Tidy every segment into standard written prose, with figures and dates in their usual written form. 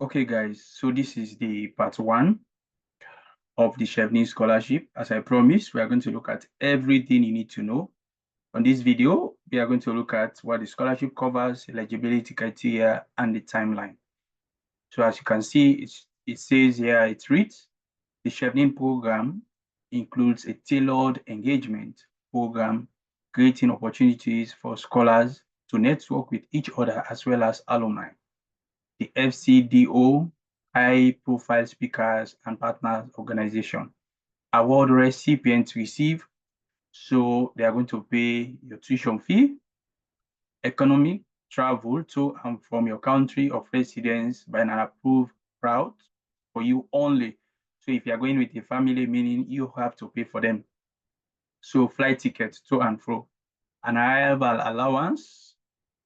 Okay, guys, so this is the part one of the Chevening Scholarship. As I promised, we are going to look at everything you need to know. On this video, we are going to look at what the scholarship covers, eligibility criteria, and the timeline. So as you can see, it says here, it reads, the Chevening program includes a tailored engagement program, creating opportunities for scholars to network with each other as well as alumni. The FCDO, high-profile speakers and partners organization. Award recipients receive, so they are going to pay your tuition fee, economic travel to and from your country of residence by an approved route for you only. So if you are going with a family, meaning you have to pay for them. So flight tickets to and fro, an arrival allowance,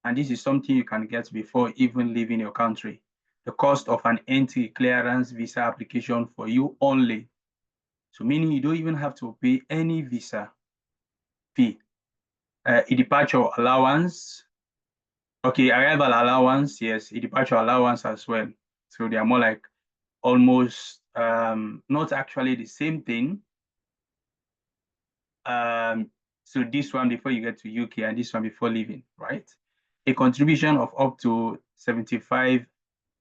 and this is something you can get before even leaving your country. The cost of an entry clearance visa application for you only. So meaning you don't even have to pay any visa fee. A departure allowance. Okay, arrival allowance, yes, a departure allowance as well. So they are more like almost not actually the same thing. So this one before you get to UK and this one before leaving, right? A contribution of up to 75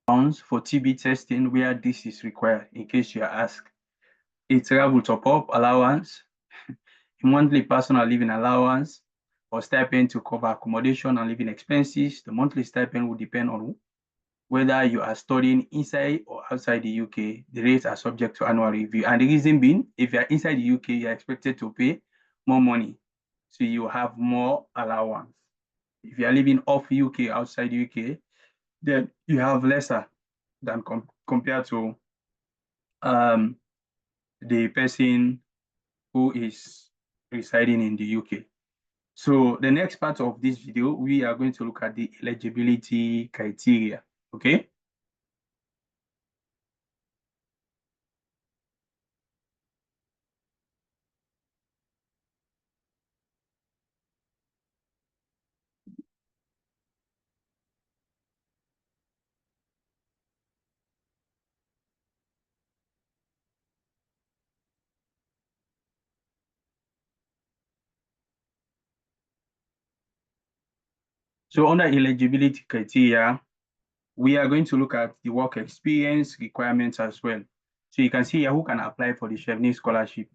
pounds for TB testing where this is required, in case you are asked. A travel top-up allowance, a monthly personal living allowance, or stipend to cover accommodation and living expenses. The monthly stipend will depend on whether you are studying inside or outside the UK. The rates are subject to annual review. And the reason being, if you are inside the UK, you are expected to pay more money. So you have more allowance. If you are living off UK, outside UK, then you have lesser than compared to the person who is residing in the UK. So the next part of this video, we are going to look at the eligibility criteria, okay? So under eligibility criteria, we are going to look at the work experience requirements as well. So you can see here who can apply for the Chevening Scholarship.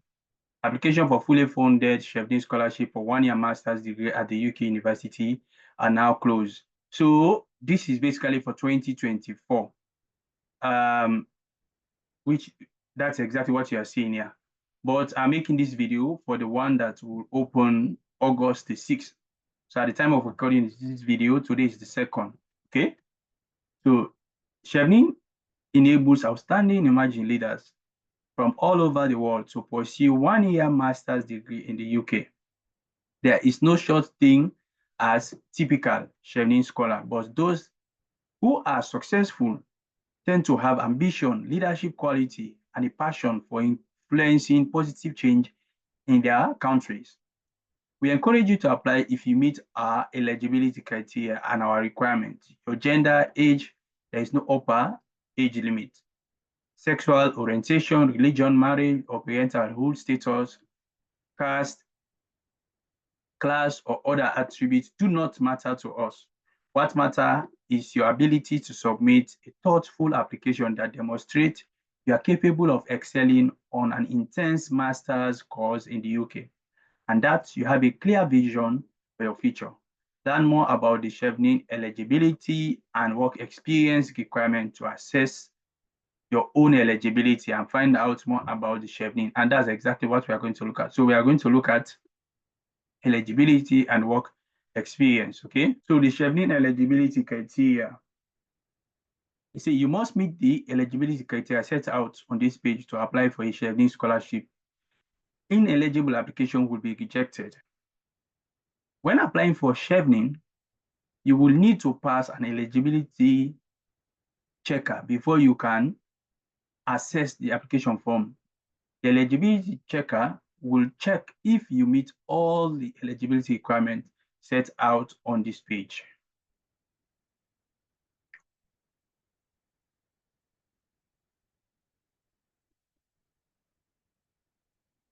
Application for fully funded Chevening Scholarship for 1-year master's degree at the UK university are now closed. So this is basically for 2024, which that's exactly what you are seeing here. But I'm making this video for the one that will open August the 6th. So at the time of recording this video, today is the 2nd, okay? So Chevening enables outstanding emerging leaders from all over the world to pursue 1-year master's degree in the UK. There is no such thing as typical Chevening scholar, but those who are successful tend to have ambition, leadership quality, and a passion for influencing positive change in their countries. We encourage you to apply if you meet our eligibility criteria and our requirements. Your gender, age, there is no upper age limit. Sexual orientation, religion, marriage, or parental status, caste, class, or other attributes do not matter to us. What matters is your ability to submit a thoughtful application that demonstrates you are capable of excelling on an intense master's course in the UK, and that you have a clear vision for your future. Learn more about the Chevening eligibility and work experience requirement to assess your own eligibility and find out more about the Chevening. And that's exactly what we are going to look at. So we are going to look at eligibility and work experience, okay? So the Chevening eligibility criteria, you see, you must meet the eligibility criteria set out on this page to apply for a Chevening scholarship. Ineligible application will be rejected. When applying for Chevening, you will need to pass an eligibility checker before you can access the application form. The eligibility checker will check if you meet all the eligibility requirements set out on this page.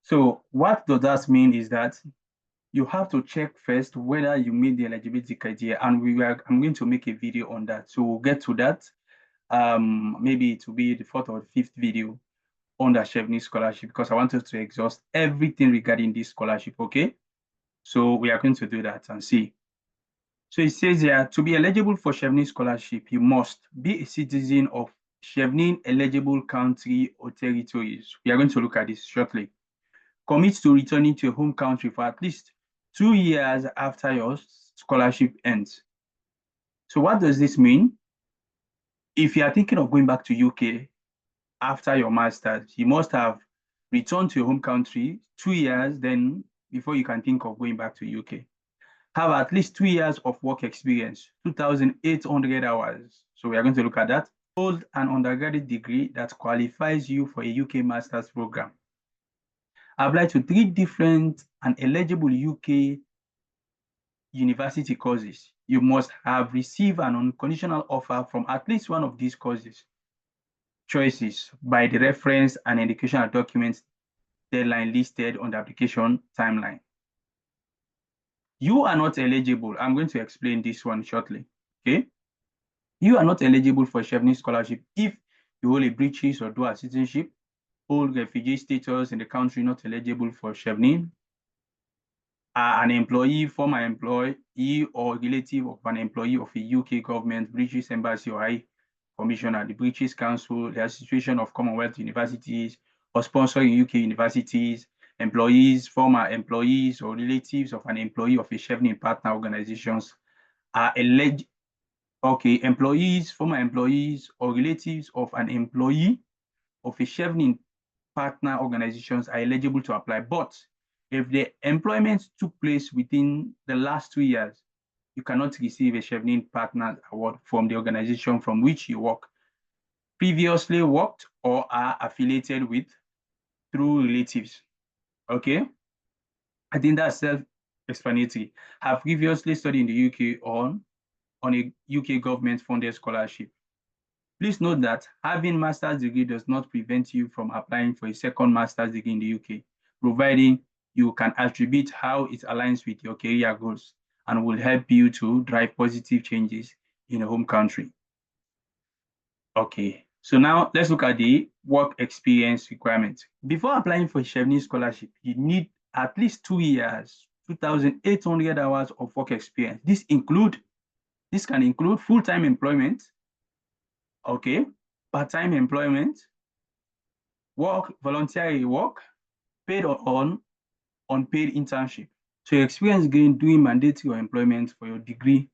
So what does that mean is that you have to check first whether you meet the eligibility criteria, and I'm going to make a video on that. So we'll get to that. Maybe it will be the fourth or fifth video on the Chevening Scholarship, because I wanted to exhaust everything regarding this scholarship, okay? So we are going to do that and see. So it says here, to be eligible for Chevening Scholarship, you must be a citizen of Chevening eligible country or territories. We are going to look at this shortly. Commit to returning to your home country for at least 2 years after your scholarship ends. So what does this mean? If you are thinking of going back to UK after your master's, you must have returned to your home country 2 years then before you can think of going back to UK. Have at least 2 years of work experience, 2,800 hours. So we are going to look at that. Hold an undergraduate degree that qualifies you for a UK master's program. Apply to 3 different and eligible UK university courses. You must have received an unconditional offer from at least one of these courses choices by the reference and educational documents deadline listed on the application timeline. You are not eligible. I'm going to explain this one shortly. Okay. You are not eligible for Chevening Scholarship if you hold a British or dual citizenship, hold refugee status in the country, not eligible for Chevening, are an employee, former employee, or relative of an employee of a UK government, British Embassy or High Commissioner, the British Council, the Association of Commonwealth Universities, or sponsoring UK universities, employees, former employees, or relatives of an employee of a Chevening partner organizations are eligible. Okay, employees, former employees, or relatives of an employee of a Chevening partner organizations are eligible to apply. But if the employment took place within the last 2 years, you cannot receive a Chevening Partner Award from the organization from which you work, previously worked, or are affiliated with through relatives. Okay, I think that's self-explanatory. Have previously studied in the UK on a UK government-funded scholarship. Please note that having master's degree does not prevent you from applying for a second master's degree in the UK, providing you can attribute how it aligns with your career goals and will help you to drive positive changes in your home country. Okay, so now let's look at the work experience requirement. Before applying for Chevening Scholarship, you need at least 2 years, 2,800 hours of work experience. This can include full-time employment, okay, part-time employment, work, voluntary work, paid or unpaid internship. So your experience gained doing mandatory employment for your degree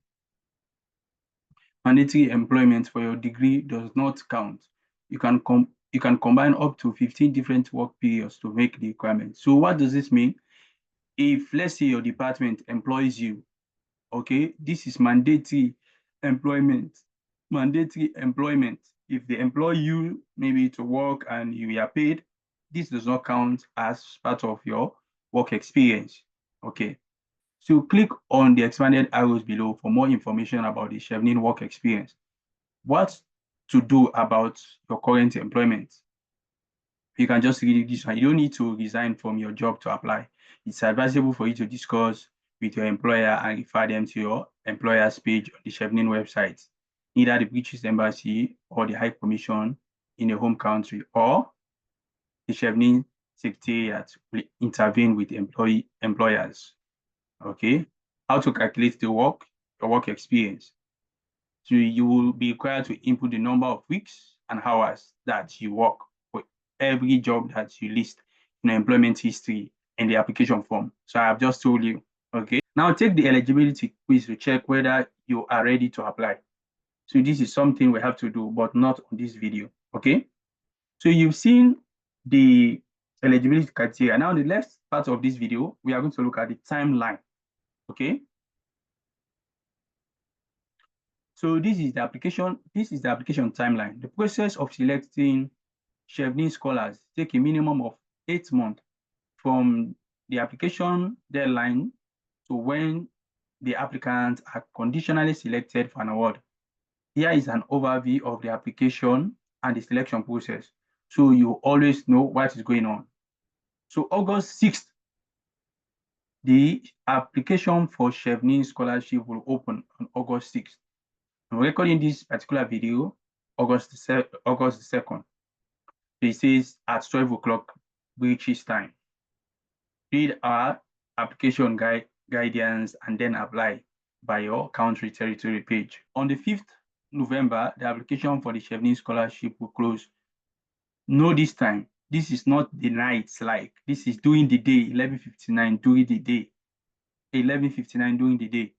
does not count. You can combine up to 15 different work periods to make the requirement. So what does this mean? If let's say your department employs you, okay, this is mandatory employment. If they employ you maybe to work and you are paid, this does not count as part of your work experience. Okay. So click on the expanded arrows below for more information about the Chevening work experience. What to do about your current employment? You can just read this one. You don't need to resign from your job to apply. It's advisable for you to discuss with your employer and refer them to your employer's page on the Chevening website, either the British Embassy or the High Commission in your home country, or the Chevening Secretariat will intervene with employers. Okay, how to calculate your work experience. So you will be required to input the number of weeks and hours that you work for every job that you list in the employment history in the application form. So I have just told you. Okay. Now take the eligibility quiz to check whether you are ready to apply. So this is something we have to do, but not on this video. Okay. So you've seen the eligibility criteria. Now the next part of this video, we are going to look at the timeline. Okay. So this is the application timeline. The process of selecting Chevening scholars take a minimum of 8 months from the application deadline to when the applicants are conditionally selected for an award. Here is an overview of the application and the selection process, so you always know what is going on. So August 6th, the application for Chevening Scholarship will open on August 6th. I'm recording this particular video August the 2nd. It says at 12 o'clock British time. Read our application guidance and then apply by your country territory page. On the 5th November, the application for the Chevening Scholarship will close. Know this time, this is not the night, like this is during the day, 11:59 during the day, 11:59 during the day.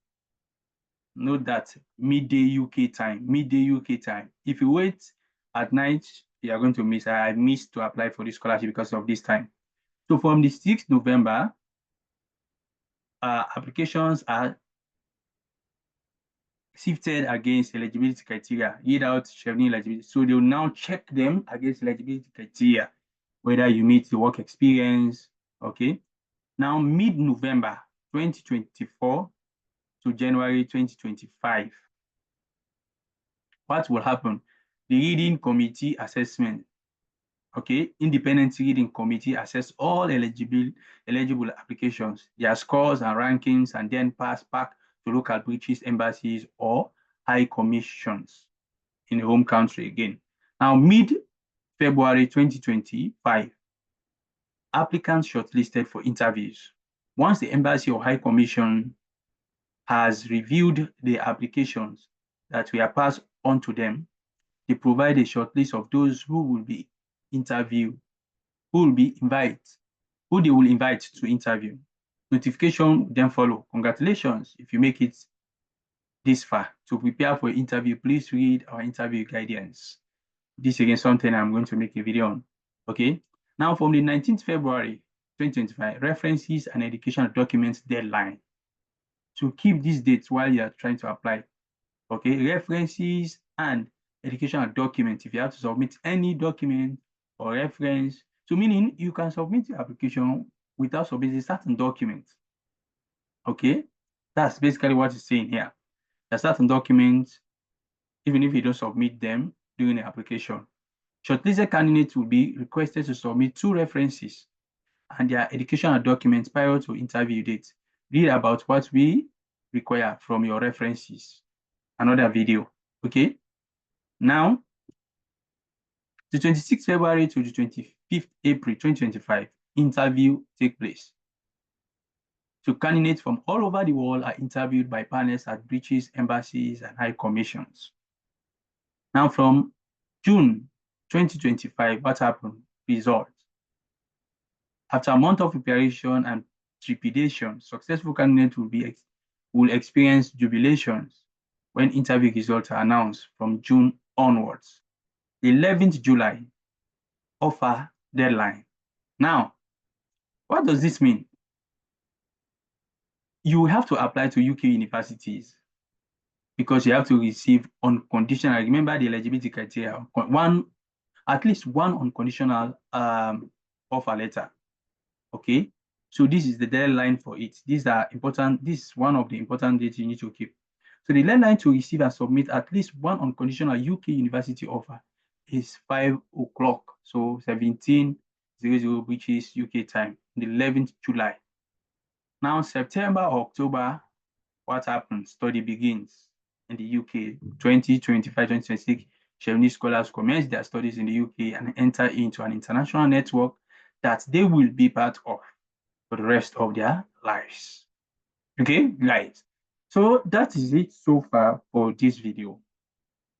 Note that midday UK time, If you wait at night, you are going to miss. I missed to apply for this scholarship because of this time. So from the 6th November, applications are sifted against eligibility criteria, read out Chevening eligibility. So they'll now check them against eligibility criteria, whether you meet the work experience, okay? Now, mid-November 2024 to January 2025, what will happen? The reading committee assessment, okay? Independent reading committee assess all eligible applications, their scores and rankings, and then pass back to local British embassies or high commissions in the home country again. Now, mid-February 2025, applicants shortlisted for interviews. Once the embassy or high commission has reviewed the applications that were passed on to them, they provide a shortlist of those who will be interviewed, who they will invite to interview. Notification will then follow. Congratulations if you make it this far. To prepare for interview, please read our interview guidance. This again something I'm going to make a video on. Okay. Now from the 19th February 2025, references and educational documents deadline. To keep these dates while you are trying to apply. Okay, references and educational documents. If you have to submit any document or reference, so meaning you can submit your application without submitting certain documents. Okay, that's basically what it's saying here. There are certain documents, even if you don't submit them during the application. Shortlisted candidates will be requested to submit 2 references and their educational documents prior to interview date. Read about what we require from your references. Another video, okay? Now, the 26th February to the 25th April 2025, interview take place. So candidates from all over the world are interviewed by panels at British embassies and high commissions. Now from June 2025, what happened? Results. After a month of preparation and trepidation, successful candidates will experience jubilations when interview results are announced from June onwards. 11th July, offer deadline. Now, what does this mean? You have to apply to UK universities because you have to receive unconditional, remember the eligibility criteria, at least one unconditional offer letter. Okay, so this is the deadline for it. These are important. This is one of the important dates you need to keep. So the deadline to receive and submit at least one unconditional UK university offer is 5 o'clock. So 17:00 which is UK time, the 11th July. Now September or October, what happens? Study begins in the UK. 2025-2026, Chevening scholars commence their studies in the UK and enter into an international network that they will be part of for the rest of their lives. Okay, guys. So that is it so far for this video.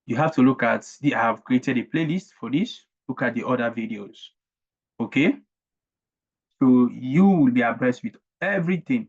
You have to look at I have created a playlist for this. Look at the other videos. Okay. So you will be abreast with everything